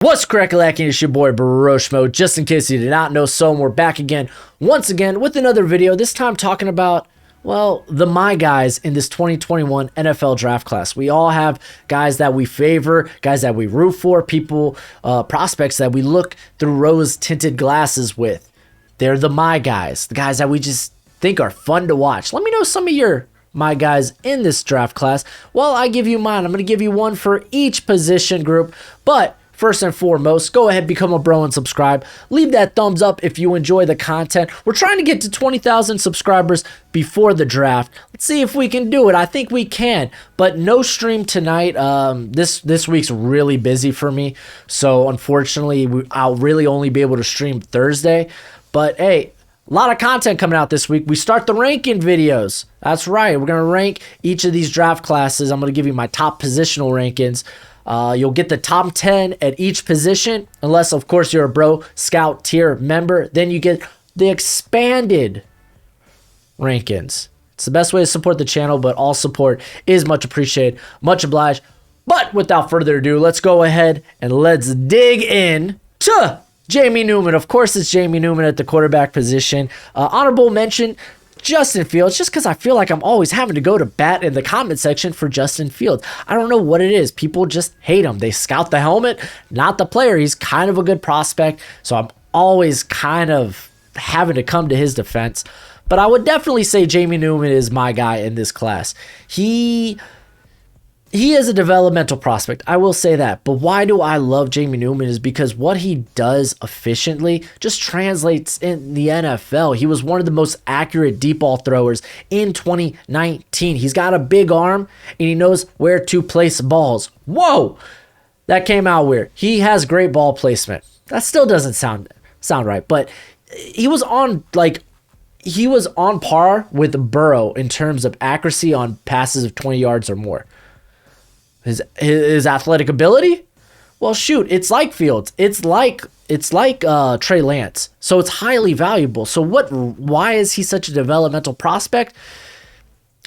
What's crack-a-lacking? It's your boy Broshmo. Just in case you did not know, so we're back again, once again, with another video. This time talking about, well, the my guys in this 2021 NFL draft class. We all have guys that we favor, guys that we root for, people, prospects that we look through rose-tinted glasses with. They're the my guys, the guys that we just think are fun to watch. Let me know some of your my guys in this draft class. Well, I give you mine. I'm going to give you one for each position group, but first and foremost, go ahead, become a bro and subscribe. Leave that thumbs up if you enjoy the content. We're trying to get to 20,000 subscribers before the draft. Let's see if we can do it. I think we can, but no stream tonight. This week's really busy for me, so unfortunately, I'll really only be able to stream Thursday. But hey, a lot of content coming out this week. We start the ranking videos. That's right. We're going to rank each of these draft classes. I'm going to give you my top positional rankings. You'll get the top 10 at each position, unless, of course, you're a Bro Scout tier member. Then you get the expanded rankings. It's the best way to support the channel, but all support is much appreciated, much obliged. But without further ado, let's go ahead and let's dig in to Jamie Newman. Of course, it's Jamie Newman at the quarterback position. Honorable mention, Justin Fields, just because I feel like I'm always having to go to bat in the comment section for Justin Fields. I don't know what it is. People just hate him. They scout the helmet, not the player. He's kind of a good prospect, so I'm always kind of having to come to his defense. But I would definitely say Jamie Newman is my guy in this class. He is a developmental prospect, I will say that. But why do I love Jamie Newman is because what he does efficiently just translates in the NFL. He was one of the most accurate deep ball throwers in 2019. He's got a big arm, and he knows where to place balls. Whoa! That came out weird. He has great ball placement. That still doesn't sound right, but he was on par with Burrow in terms of accuracy on passes of 20 yards or more. His athletic ability, well, shoot, it's like Fields. It's like Trey Lance. So it's highly valuable. So why is he such a developmental prospect?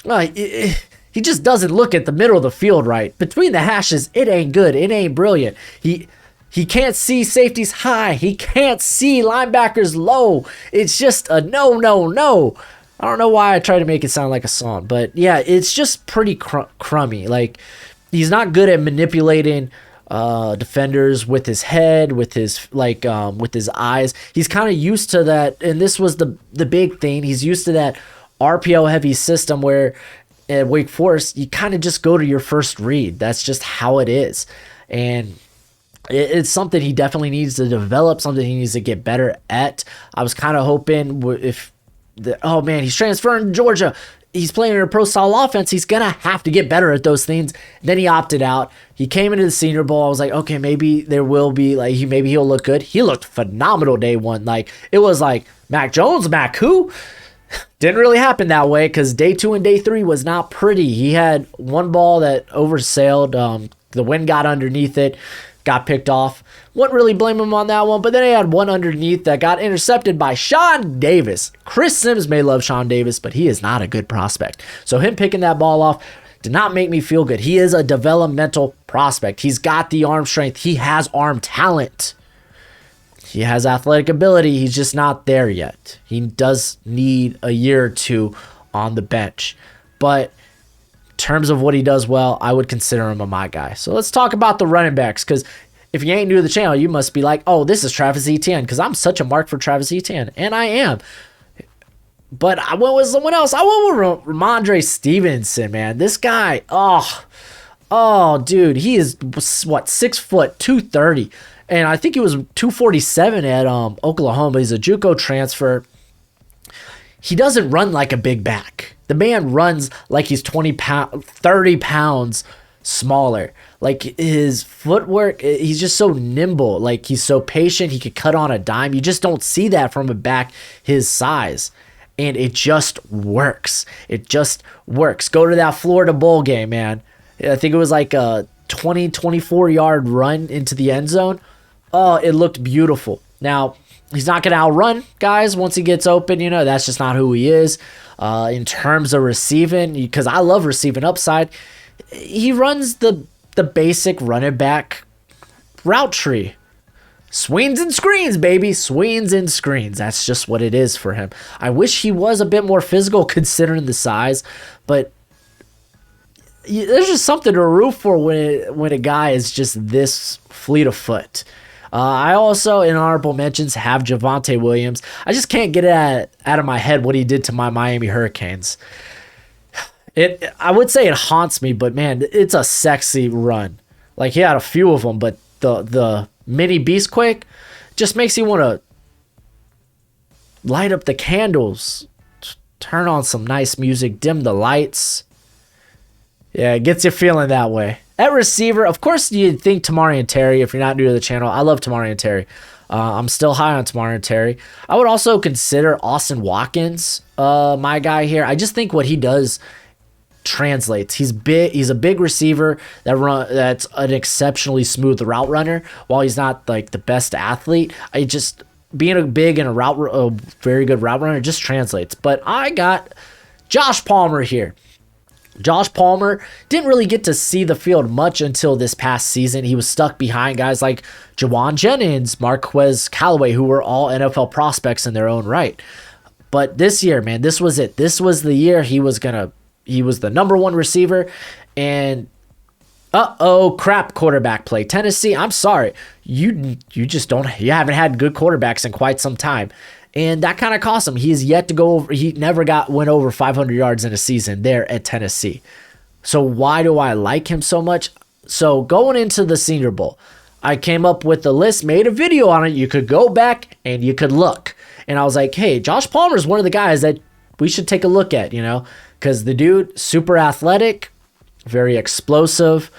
He just doesn't look at the middle of the field right. Between the hashes, it ain't good. It ain't brilliant. He can't see safeties high. He can't see linebackers low. It's just a no. I don't know why I try to make it sound like a song, but yeah, it's just pretty crummy. Like, he's not good at manipulating defenders with his head, with his eyes. He's kind of used to that, and this was the big thing. He's used to that RPO heavy system where at Wake Forest you kind of just go to your first read. That's just how it is, and it's something he definitely needs to develop. Something he needs to get better at. I was kind of hoping oh man, he's transferring to Georgia. He's playing in a pro-style offense. He's going to have to get better at those things. Then he opted out. He came into the Senior Bowl. I was like, okay, maybe there will be, maybe he'll look good. He looked phenomenal day one. It was like, Mac Jones, Mac who? Didn't really happen that way because day 2 and day 3 was not pretty. He had one ball that oversailed. The wind got underneath it, got picked off. Wouldn't really blame him on that one, but then he had one underneath that got intercepted by Sean Davis. Chris Sims may love Sean Davis, but he is not a good prospect. So him picking that ball off did not make me feel good. He is a developmental prospect. He's got the arm strength. He has arm talent. He has athletic ability. He's just not there yet. He does need a year or two on the bench. But in terms of what he does well, I would consider him a my guy. So let's talk about the running backs, because if you ain't new to the channel, you must be like, oh, this is Travis Etienne, because I'm such a mark for Travis Etienne, and I am. But I went with someone else. I went with Ramondre Stevenson, man. This guy, oh, dude, he is, what, 6 foot, 230, and I think he was 247 at Oklahoma. He's a JUCO transfer. He doesn't run like a big back. The man runs like he's 30 pounds smaller. Like, his footwork, he's just so nimble. Like, he's so patient. He could cut on a dime. You just don't see that from a back his size. And it just works. It just works. Go to that Florida Bowl game, man. I think it was like a 24-yard run into the end zone. Oh, it looked beautiful. Now, he's not going to outrun guys once he gets open. That's just not who he is. In terms of receiving, because I love receiving upside, he runs the basic running back route tree. Swings and screens, baby. Swings and screens. That's just what it is for him. I wish he was a bit more physical considering the size, but there's just something to root for when a guy is just this fleet of foot. I also, in honorable mentions, have Javonte Williams. I just can't get it out of my head what he did to my Miami Hurricanes. I would say it haunts me, but man, it's a sexy run. Like, he had a few of them, but the mini Beastquake just makes you want to light up the candles, turn on some nice music, dim the lights. Yeah, it gets you feeling that way. At receiver, of course, you'd think Tamorrion Terry. If you're not new to the channel, I love Tamorrion Terry. I'm still high on Tamorrion Terry. I would also consider Austin Watkins my guy here. I just think what he does translates. He's big. He's a big receiver that's an exceptionally smooth route runner. While he's not like the best athlete, being a big and a very good route runner just translates. But I got Josh Palmer here. Josh Palmer didn't really get to see the field much until this past season. He was stuck behind guys like Jawan Jennings, Marquez Callaway, who were all NFL prospects in their own right. But this year, man, this was it. This was the year he was the #1 receiver. And crap quarterback play. Tennessee, I'm sorry. You haven't had good quarterbacks in quite some time. And that kind of cost him. He's yet to go over. He never went over 500 yards in a season there at Tennessee. So why do I like him so much? So going into the Senior Bowl, I came up with the list, made a video on it. You could go back and you could look. And I was like, hey, Josh Palmer is one of the guys that we should take a look at, because the dude, super athletic, very explosive,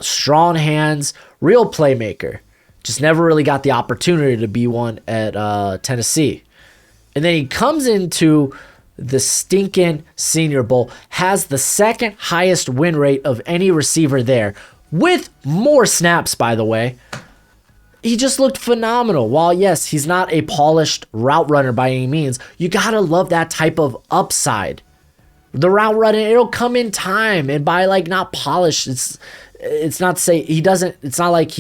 strong hands, real playmaker. Just never really got the opportunity to be one at Tennessee. And then he comes into the stinking Senior Bowl, has the second highest win rate of any receiver there, with more snaps, by the way. He just looked phenomenal. While, yes, he's not a polished route runner by any means, you gotta love that type of upside. The route running, it'll come in time, and by not polished, it's not to say he doesn't, it's not like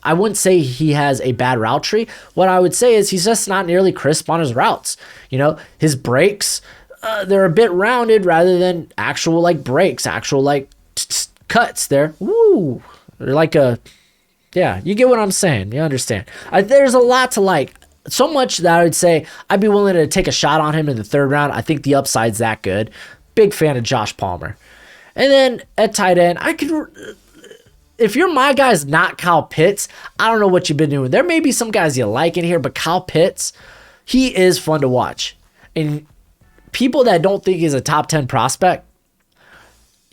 I wouldn't say he has a bad route tree. What I would say is he's just not nearly crisp on his routes. His breaks, they're a bit rounded rather than actual breaks, actual cuts there. Woo! They're yeah, you get what I'm saying. You understand. There's a lot to like. So much that I would say I'd be willing to take a shot on him in the 3rd round. I think the upside's that good. Big fan of Josh Palmer. And then at tight end, if you're my guy's not Kyle Pitts, I don't know what you've been doing. There may be some guys you like in here, but Kyle Pitts, he is fun to watch. And people that don't think he's a top 10 prospect,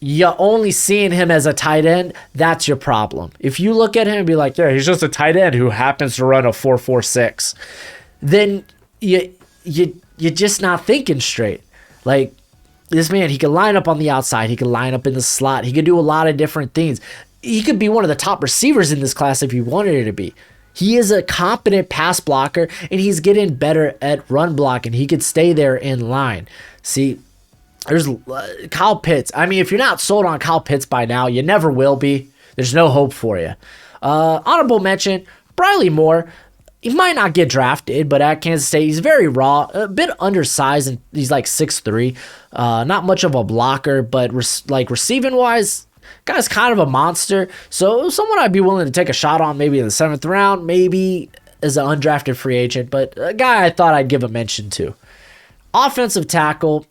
you're only seeing him as a tight end. That's your problem. If you look at him and be like, yeah, he's just a tight end who happens to run a 4.46, then you're just not thinking straight. This man, he could line up on the outside. He could line up in the slot. He could do a lot of different things. He could be one of the top receivers in this class if he wanted to be. He is a competent pass blocker, and he's getting better at run blocking. He could stay there in line. See, there's Kyle Pitts. I mean, if you're not sold on Kyle Pitts by now, you never will be. There's no hope for you. Honorable mention, Bradley Moore. He might not get drafted, but at Kansas State, he's very raw, a bit undersized, and he's 6'3". Not much of a blocker, but receiving-wise, guy's kind of a monster. So someone I'd be willing to take a shot on maybe in the 7th round, maybe as an undrafted free agent, but a guy I thought I'd give a mention to. Offensive tackle,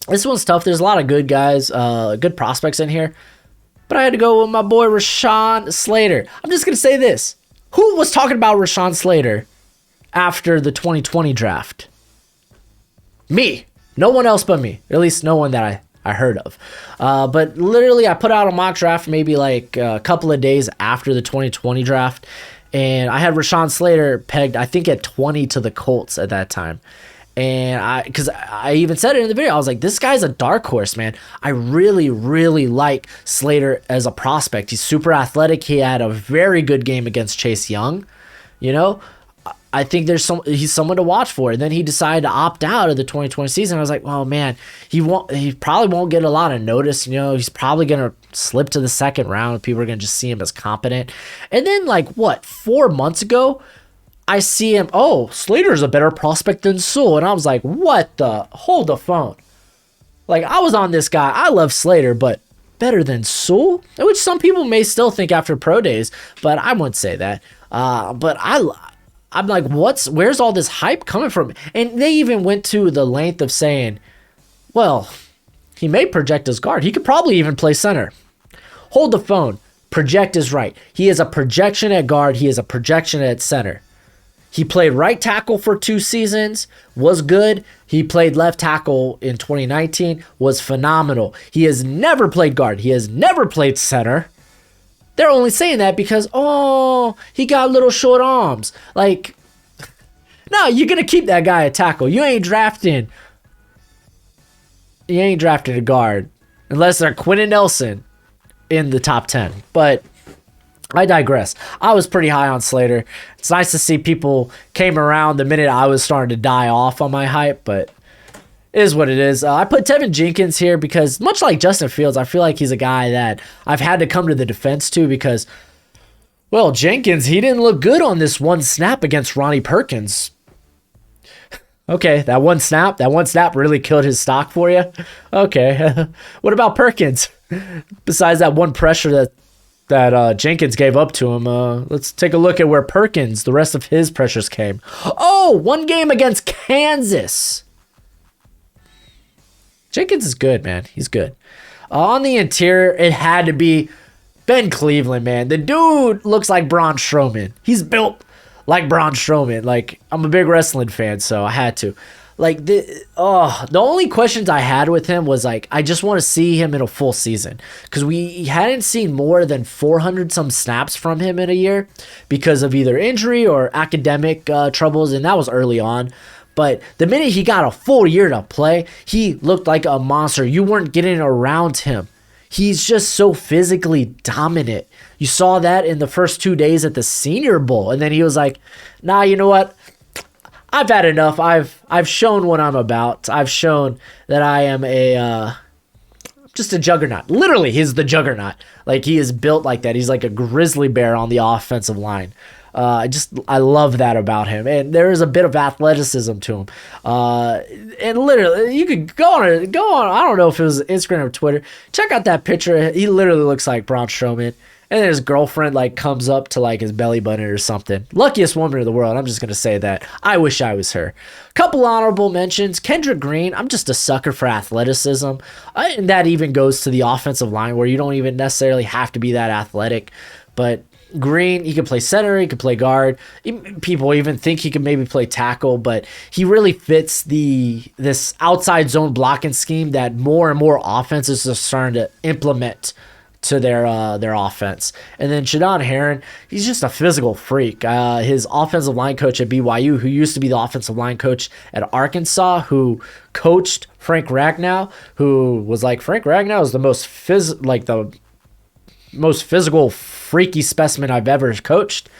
this one's tough. There's a lot of good guys, good prospects in here, but I had to go with my boy Rashawn Slater. I'm just going to say this. Who was talking about Rashawn Slater after the 2020 draft? Me. No one else but me. At least no one that I heard of. But literally, I put out a mock draft maybe a couple of days after the 2020 draft, and I had Rashawn Slater pegged, I think, at 20 to the Colts at that time. And because I even said it in the video, I was like, this guy's a dark horse, man. I really, really like Slater as a prospect. He's super athletic. He had a very good game against Chase Young. I think he's someone to watch for. And then he decided to opt out of the 2020 season. I was like, oh man, he probably won't get a lot of notice. He's probably gonna slip to the 2nd round. People are gonna just see him as competent. And then 4 months ago, I see him. Oh, Slater's a better prospect than Sewell. And I was like, what the? Hold the phone. Like, I was on this guy. I love Slater, but better than Sewell? Which some people may still think after pro days, but I wouldn't say that. But I'm like, where's all this hype coming from? And they even went to the length of saying, well, he may project as guard. He could probably even play center. Hold the phone. Project is right. He is a projection at guard. He is a projection at center. He played right tackle for 2 seasons, was good. He played left tackle in 2019, was phenomenal. He has never played guard. He has never played center. They're only saying that because, oh, he got little short arms. Like, no, you're going to keep that guy at tackle. You ain't drafting a guard unless they're Quentin Nelson in the top 10. But I digress. I was pretty high on Slater. It's nice to see people came around the minute I was starting to die off on my hype, but it is what it is. I put Tevin Jenkins here because, much like Justin Fields, I feel like he's a guy that I've had to come to the defense to because, well, Jenkins, he didn't look good on this one snap against Ronnie Perkins. Okay, that one snap really killed his stock for you? Okay. What about Perkins? Besides that one pressure that Jenkins gave up to him, let's take a look at where Perkins, the rest of his pressures came. Oh, one game against Kansas. Jenkins is good, man. He's good. On the interior, it had to be Ben Cleveland, man. The dude looks like Braun Strowman. He's built like Braun Strowman. Like, I'm a big wrestling fan, so I had to. Like, the only questions I had with him was, like, I just want to see him in a full season. Because we hadn't seen more than 400-some snaps from him in a year because of either injury or academic troubles, and that was early on. But the minute he got a full year to play, he looked like a monster. You weren't getting around him. He's just so physically dominant. You saw that in the first 2 days at the Senior Bowl. And then he was like, nah, you know what? I've had enough. I've shown what I'm about. I've shown that I am just a juggernaut. Literally, he's the juggernaut. Like, he is built like that. He's like a grizzly bear on the offensive line. I love that about him. And there is a bit of athleticism to him. And literally, you could go on. I don't know if it was Instagram or Twitter. Check out that picture. He literally looks like Braun Strowman. And then his girlfriend, like, comes up to, like, his belly button or something. Luckiest woman in the world. I'm just going to say that. I wish I was her. Couple honorable mentions. Kendrick Green. I'm just a sucker for athleticism. And that even goes to the offensive line where you don't even necessarily have to be that athletic. But Green, he can play center. He can play guard. People even think he can maybe play tackle. But he really fits this outside zone blocking scheme that more and more offenses are starting to implement to their offense. And then Shadon Herring, he's just a physical freak. His offensive line coach at BYU, who used to be the offensive line coach at Arkansas, who coached Frank Ragnow, who was like, Frank Ragnow is the most physical, freaky specimen I've ever coached.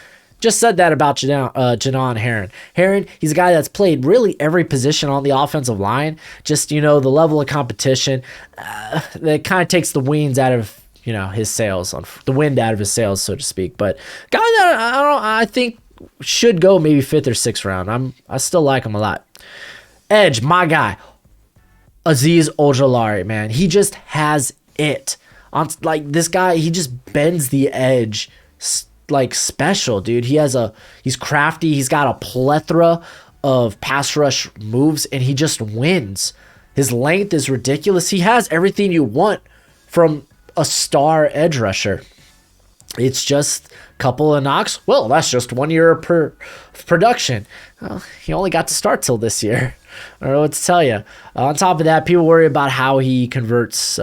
Just said that about Shadon Herring. Herring, he's a guy that's played really every position on the offensive line. Just, the level of competition that kind of takes the wings out of his sails, on the wind out of his sails, so to speak. But guy that I think should go maybe 5th or 6th round. I still like him a lot. Edge, my guy, Azeez Ojulari, man, he just has it. This guy, he just bends the edge like special, dude. He's crafty. He's got a plethora of pass rush moves, and he just wins. His length is ridiculous. He has everything you want from a star edge rusher. It's just a couple of knocks. Well, that's just 1 year per production. Well, he only got to start till this year. I don't know what to tell you. On top of that, people worry about how he converts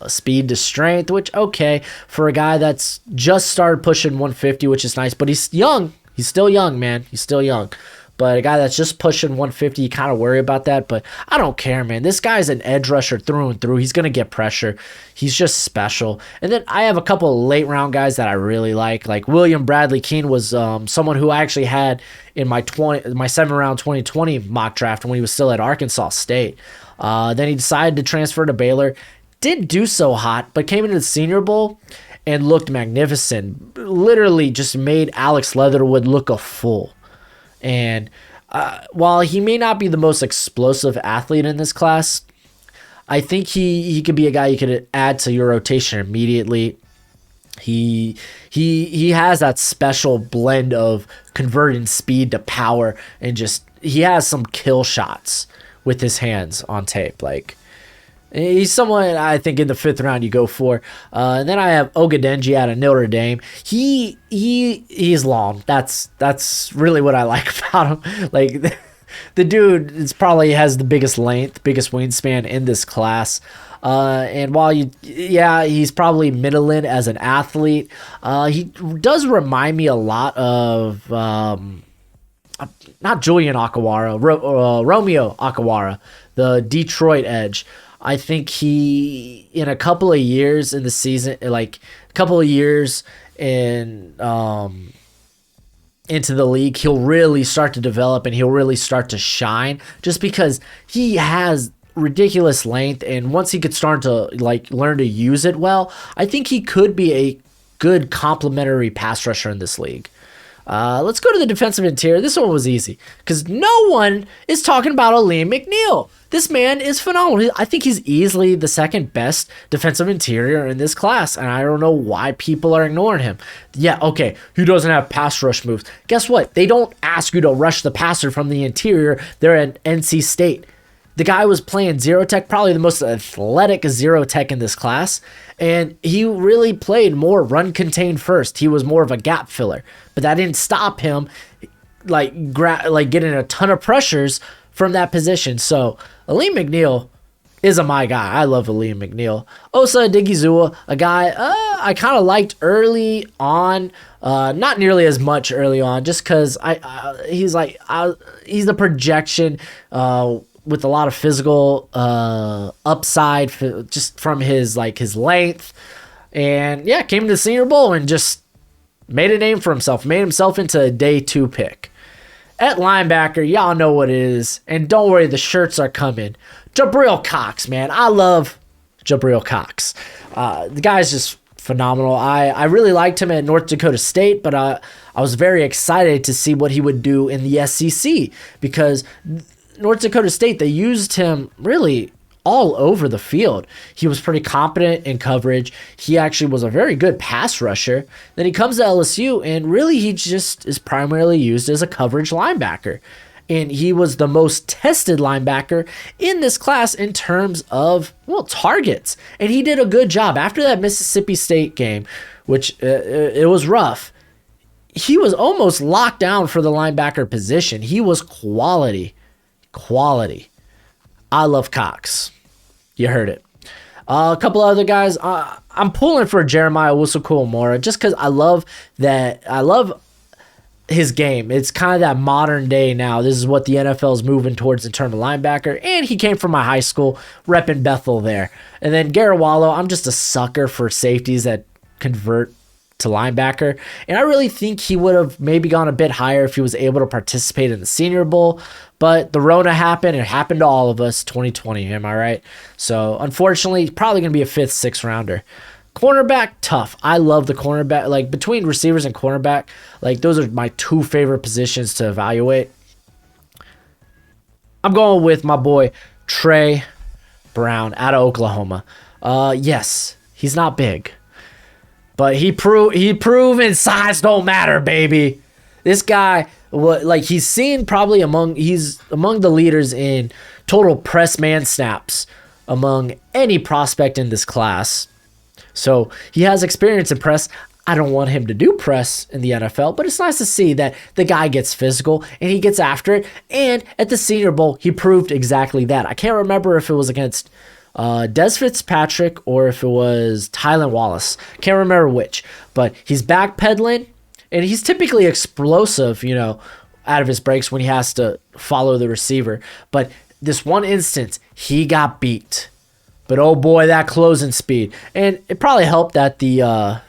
speed to strength, which, okay, for a guy that's just started pushing 150, which is nice, but he's young. He's still young, man. He's still young. But a guy that's just pushing 150, you kind of worry about that. But I don't care, man. This guy's an edge rusher through and through. He's going to get pressure. He's just special. And then I have a couple of late round guys that I really like. Like William Bradley-Keen was someone who I actually had in my 7th round 2020 mock draft when he was still at Arkansas State. Then he decided to transfer to Baylor. Didn't do so hot, but came into the Senior Bowl and looked magnificent. Literally just made Alex Leatherwood look a fool. And while he may not be the most explosive athlete in this class, I think he could be a guy you could add to your rotation immediately. He has that special blend of converting speed to power, and just he has some kill shots with his hands on tape. Like, he's someone I think in the 5th round you go for. And then I have Ogundeji out of Notre Dame. He's long. That's really what I like about him. Like, the dude is probably has the biggest length, biggest wingspan in this class. And while he's probably middling as an athlete, he does remind me a lot of not Julian Akawara, Romeo Akawara, the Detroit edge. I think he, in a couple of years in the season, like a couple of years in into the league, he'll really start to develop and he'll really start to shine, just because he has ridiculous length, and once he could start to like learn to use it well, I think he could be a good complementary pass rusher in this league. Let's go to the defensive interior. This one was easy because no one is talking about Alim McNeill. This man is phenomenal. I think he's easily the second best defensive interior in this class, and I don't know why people are ignoring him. Yeah, okay, he doesn't have pass rush moves. Guess what? They don't ask you to rush the passer from the interior. They're at NC State. The guy was playing zero tech, probably the most athletic zero tech in this class, and he really played more run contained first. He was more of a gap filler, but that didn't stop him like getting a ton of pressures from that position. So Alim McNeill is my guy. I love Alim McNeill. Osa Odighizuwa, a guy I kind of liked early on, not nearly as much early on, just because he's the projection. With a lot of physical upside just from his length, and yeah, came to the Senior Bowl and just made a name for himself, made himself into a day 2 pick. At linebacker, y'all know what it is, and don't worry, the shirts are coming. Jabril Cox, man, I love Jabril Cox. The guy's just phenomenal. I really liked him at North Dakota State, but I was very excited to see what he would do in the SEC, because North Dakota State, they used him really all over the field. He was pretty competent in coverage. He actually was a very good pass rusher. Then he comes to LSU, and really he just is primarily used as a coverage linebacker. And he was the most tested linebacker in this class in terms of, targets. And he did a good job. After that Mississippi State game, which it was rough, he was almost locked down for the linebacker position. He was quality. I love Cox. You heard it. A couple other guys. I'm pulling for Jeremiah Owusu-Koramoah just because I love his game. It's kind of that modern day now. This is what the NFL is moving towards in terms of linebacker. And he came from my high school, repping Bethel there. And then Garawalo, I'm just a sucker for safeties that convert to linebacker, and I really think he would have maybe gone a bit higher if he was able to participate in the Senior Bowl, but the Rona happened. It happened to all of us, 2020, am I right? So unfortunately, probably going to be a 5th, 6th rounder. Cornerback, tough. I love the cornerback. Like, between receivers and cornerback, like, those are my 2 favorite positions to evaluate. I'm going with my boy Trey Brown out of Oklahoma. Yes, he's not big, but he proven size don't matter, baby. This guy, he's among the leaders in total press man snaps among any prospect in this class. So he has experience in press. I don't want him to do press in the NFL, but it's nice to see that the guy gets physical and he gets after it. And at the Senior Bowl, he proved exactly that. I can't remember if it was against Des Fitzpatrick or if it was Tylan Wallace. Can't remember which, but he's backpedaling, and he's typically explosive, out of his breaks when he has to follow the receiver. But this one instance, he got beat. But oh boy, that closing speed. And it probably helped that the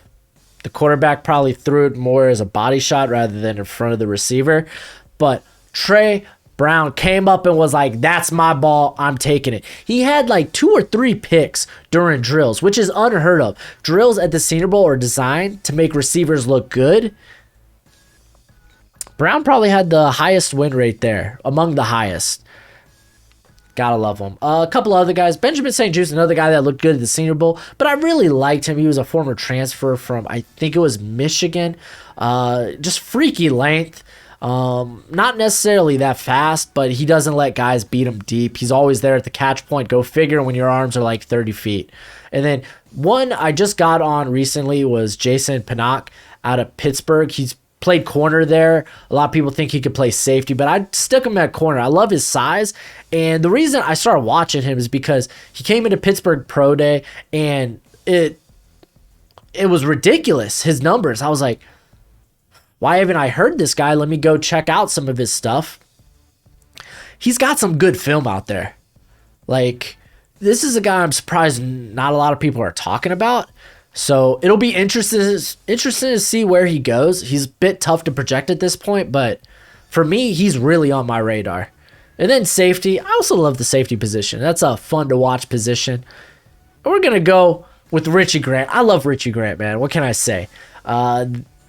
quarterback probably threw it more as a body shot rather than in front of the receiver. But Trey Brown came up and was like, that's my ball, I'm taking it. He had 2 or 3 picks during drills, which is unheard of. Drills at the Senior Bowl are designed to make receivers look good. Brown probably had the highest win rate there, among the highest. Gotta love him. A couple other guys. Benjamin St-Juste, another guy that looked good at the Senior Bowl, but I really liked him. He was a former transfer from, I think it was Michigan. Just freaky length. Not necessarily that fast, but he doesn't let guys beat him deep. He's always there at the catch point. Go figure when your arms are like 30 feet. And then one I just got on recently was Jason Pinnock out of Pittsburgh. He's played corner there. A lot of people think he could play safety, but I'd stick him at corner. I love his size, and the reason I started watching him is because he came into Pittsburgh Pro Day, and it was ridiculous, his numbers. I was like, why haven't I heard this guy? Let me go check out some of his stuff. He's got some good film out there. Like, this is a guy I'm surprised not a lot of people are talking about. So it'll be interesting to see where he goes. He's a bit tough to project at this point, but for me, he's really on my radar. And then safety. I also love the safety position. That's a fun to watch position. We're going to go with Richie Grant. I love Richie Grant, man. What can I say?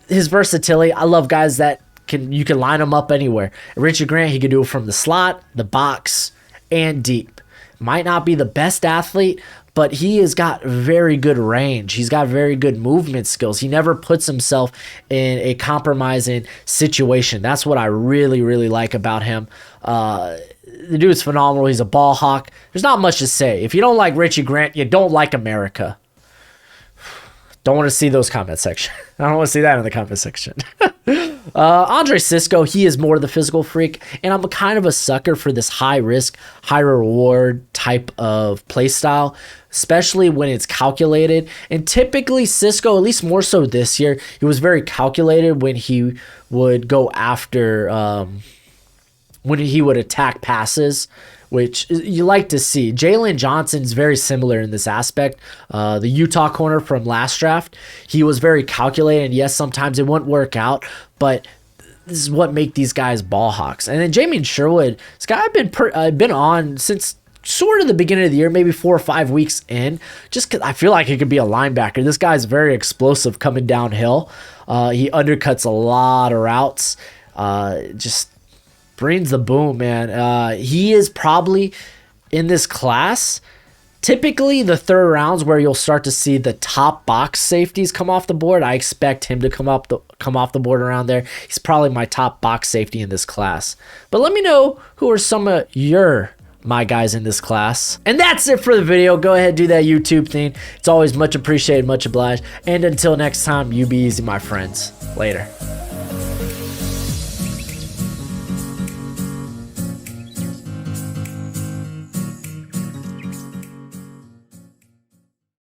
His versatility. I love guys that you can line them up anywhere. Richie Grant, he can do it from the slot, the box, and deep. Might not be the best athlete, but he has got very good range. He's got very good movement skills. He never puts himself in a compromising situation. That's what I really, really like about him. The dude's phenomenal. He's a ball hawk. There's not much to say. If you don't like Richie Grant, you don't like America. Don't want to see those comment section. I don't want to see that in the comment section. Andre Cisco, he is more the physical freak, and I'm kind of a sucker for this high risk, high reward type of play style, especially when it's calculated. And typically Cisco, at least more so this year, he was very calculated when he would go after, when he would attack passes, which you like to see. Jalen Johnson is very similar in this aspect. The Utah corner from last draft, he was very calculated. And yes, sometimes it wouldn't work out, but this is what make these guys ball hawks. And then Jamien Sherwood, this guy I've been on since sort of the beginning of the year, maybe 4 or 5 weeks in, just because I feel like he could be a linebacker. This guy's very explosive coming downhill. He undercuts a lot of routes. Just brings the boom, man. He is probably in this class, typically the third rounds where you'll start to see the top box safeties come off the board. I expect him to come off the board around there. He's probably my top box safety in this class. But let me know who are some of my guys in this class. And that's it for the video. Go ahead, do that YouTube thing. It's always much appreciated, much obliged. And until next time, you be easy, my friends. Later.